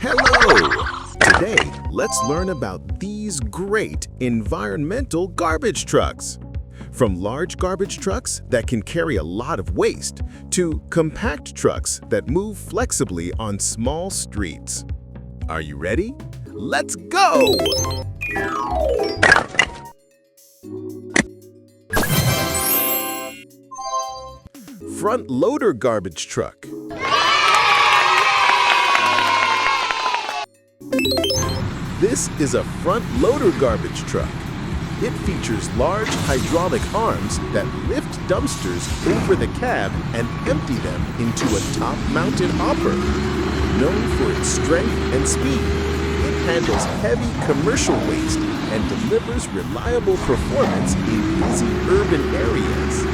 Hello! Today, let's learn about these great environmental garbage trucks. From large garbage trucks that can carry a lot of waste to compact trucks that move flexibly on small streets. Are you ready? Let's go! Front loader garbage truck. This is a front loader garbage truck. It features large hydraulic arms that lift dumpsters over the cab and empty them into a top-mounted hopper. Known for its strength and speed, it handles heavy commercial waste and delivers reliable performance in busy urban areas.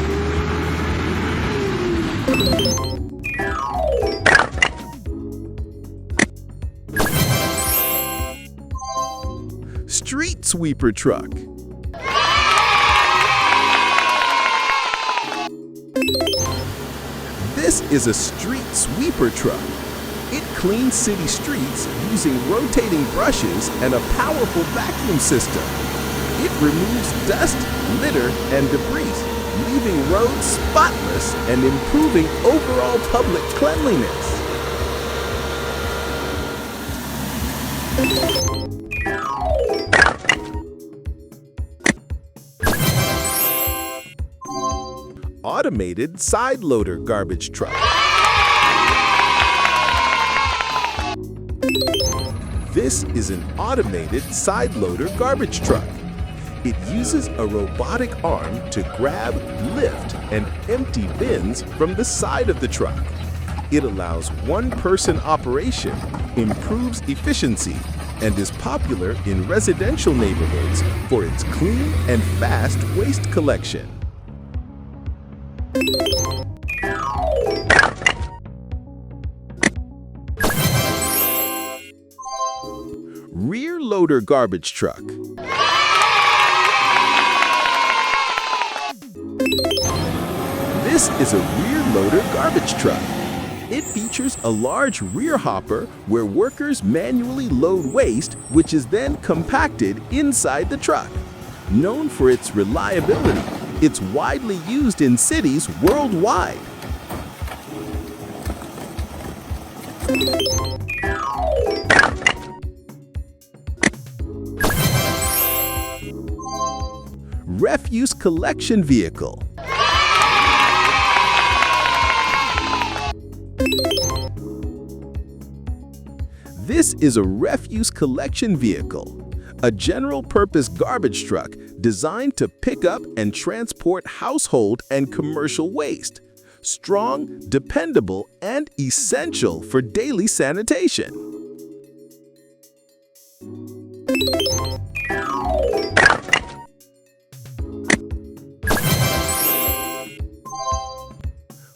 Street sweeper truck. This is a street sweeper truck. It cleans city streets using rotating brushes and a powerful vacuum system. It removes dust, litter, and debris, leaving roads spotless and improving overall public cleanliness. Automated side loader garbage truck. This is an automated side loader garbage truck. It uses a robotic arm to grab, lift, and empty bins from the side of the truck. It allows one-person operation, improves efficiency, and is popular in residential neighborhoods for its clean and fast waste collection. Rear loader garbage truck. This is a rear loader garbage truck. It features a large rear hopper where workers manually load waste, which is then compacted inside the truck. Known for its reliability, it's widely used in cities worldwide. Refuse collection vehicle. This is a refuse collection vehicle, a general-purpose garbage truck designed to pick up and transport household and commercial waste. Strong, dependable, and essential for daily sanitation.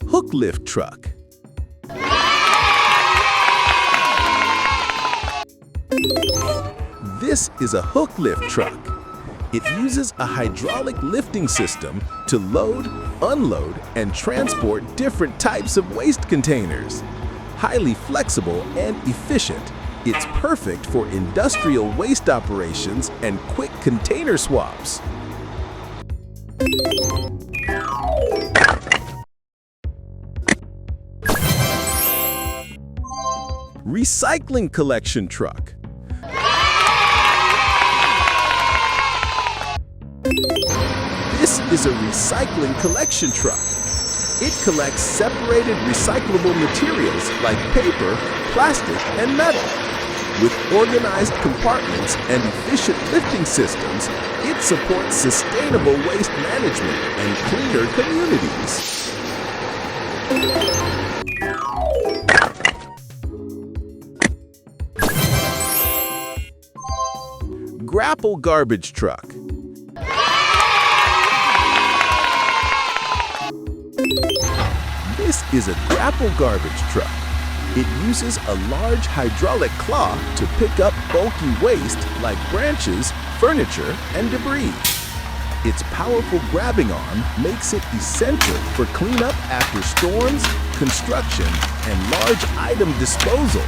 Hook lift truck. This is a hook lift truck. It uses a hydraulic lifting system to load, unload, and transport different types of waste containers. Highly flexible and efficient, it's perfect for industrial waste operations and quick container swaps. Recycling collection truck. This is a recycling collection truck. It collects separated recyclable materials like paper, plastic, and metal. With organized compartments and efficient lifting systems, it supports sustainable waste management and cleaner communities. Grapple garbage truck. This is a grapple garbage truck. It uses a large hydraulic claw to pick up bulky waste like branches, furniture, and debris. Its powerful grabbing arm makes it essential for cleanup after storms, construction, and large item disposal.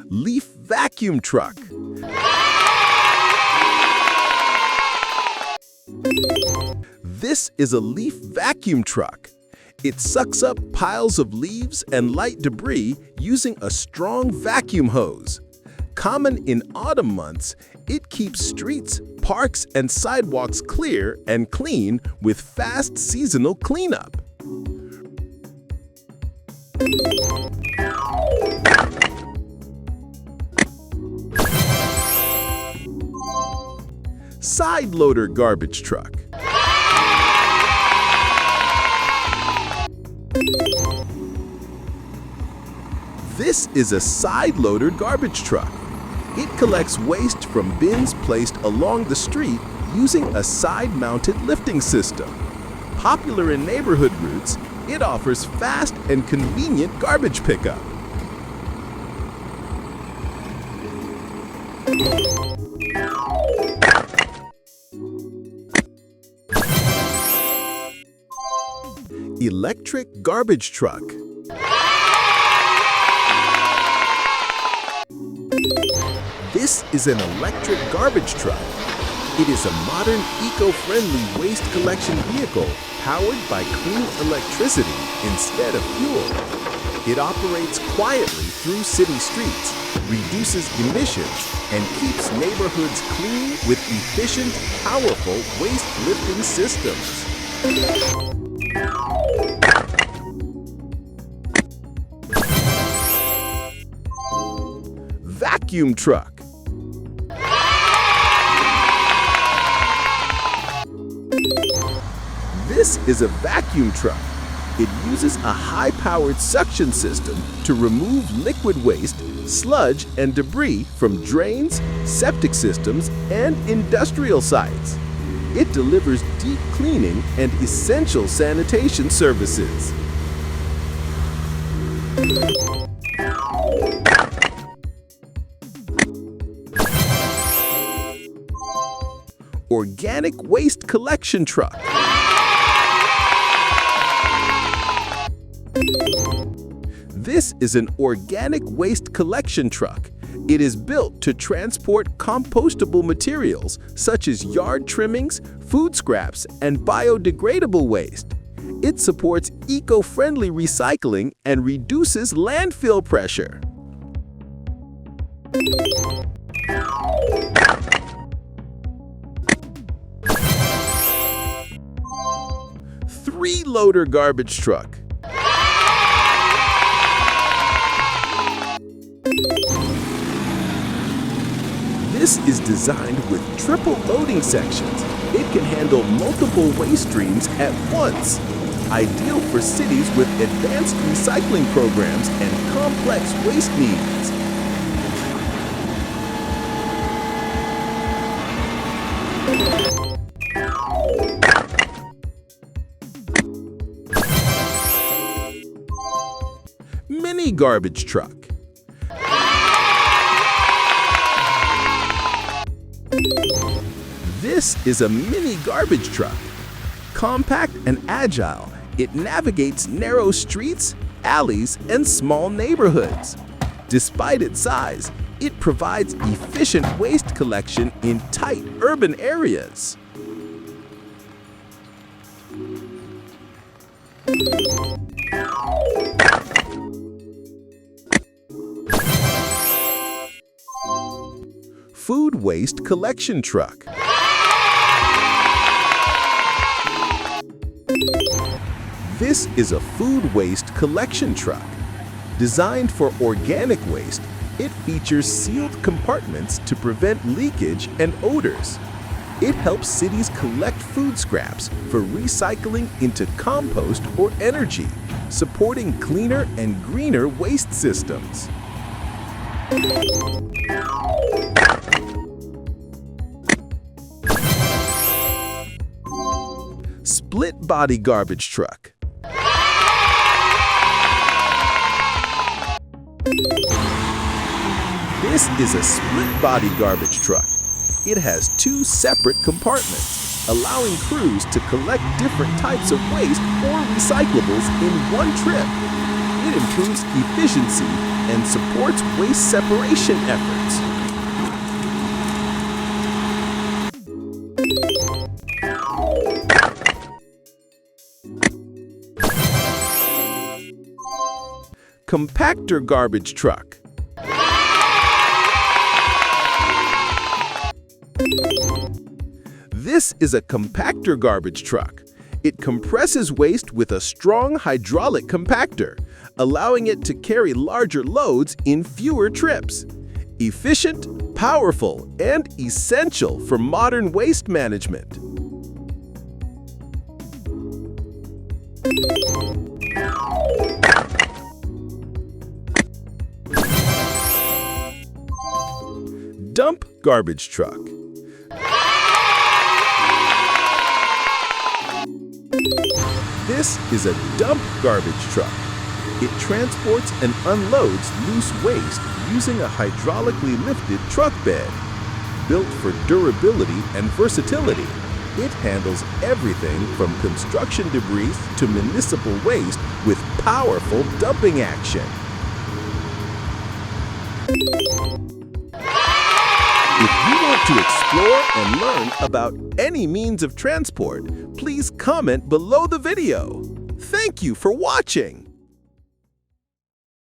Leaf vacuum truck. This is a leaf vacuum truck. It sucks up piles of leaves and light debris using a strong vacuum hose. Common in autumn months, it keeps streets, parks, and sidewalks clear and clean with fast seasonal cleanup. Side loader garbage truck. This is a side loader garbage truck. It collects waste from bins placed along the street using a side-mounted lifting system. Popular in neighborhood routes, it offers fast and convenient garbage pickup. Electric garbage truck. This is an electric garbage truck. It is a modern, eco-friendly waste collection vehicle powered by clean electricity instead of fuel. It operates quietly through city streets, reduces emissions, and keeps neighborhoods clean with efficient, powerful waste lifting systems. Vacuum truck. This is a vacuum truck. It uses a high-powered suction system to remove liquid waste, sludge, and debris from drains, septic systems, and industrial sites. It delivers deep cleaning and essential sanitation services. Organic waste collection truck. This is an organic waste collection truck. It is built to transport compostable materials such as yard trimmings, food scraps, and biodegradable waste. It supports eco-friendly recycling and reduces landfill pressure. Three-loader garbage truck. This is designed with triple loading sections. It can handle multiple waste streams at once. Ideal for cities with advanced recycling programs and complex waste needs. Mini garbage truck. This is a mini garbage truck. Compact and agile, it navigates narrow streets, alleys, and small neighborhoods. Despite its size, it provides efficient waste collection in tight urban areas. Food waste collection truck. This is a food waste collection truck. Designed for organic waste, it features sealed compartments to prevent leakage and odors. It helps cities collect food scraps for recycling into compost or energy, supporting cleaner and greener waste systems. Split body garbage truck. This is a split body garbage truck. It has two separate compartments. allowing crews to collect different types of waste or recyclables in one trip. It improves efficiency and supports waste separation efforts. Compactor garbage truck. This is a compactor garbage truck. It compresses waste with a strong hydraulic compactor, allowing it to carry larger loads in fewer trips. Efficient, powerful, and essential for modern waste management. Dump garbage truck. This is a dump garbage truck. It transports and unloads loose waste using a hydraulically lifted truck bed. Built for durability and versatility, it handles everything from construction debris to municipal waste with powerful dumping action. If you want to explore and learn about any means of transport, please comment below the video. Thank you for watching.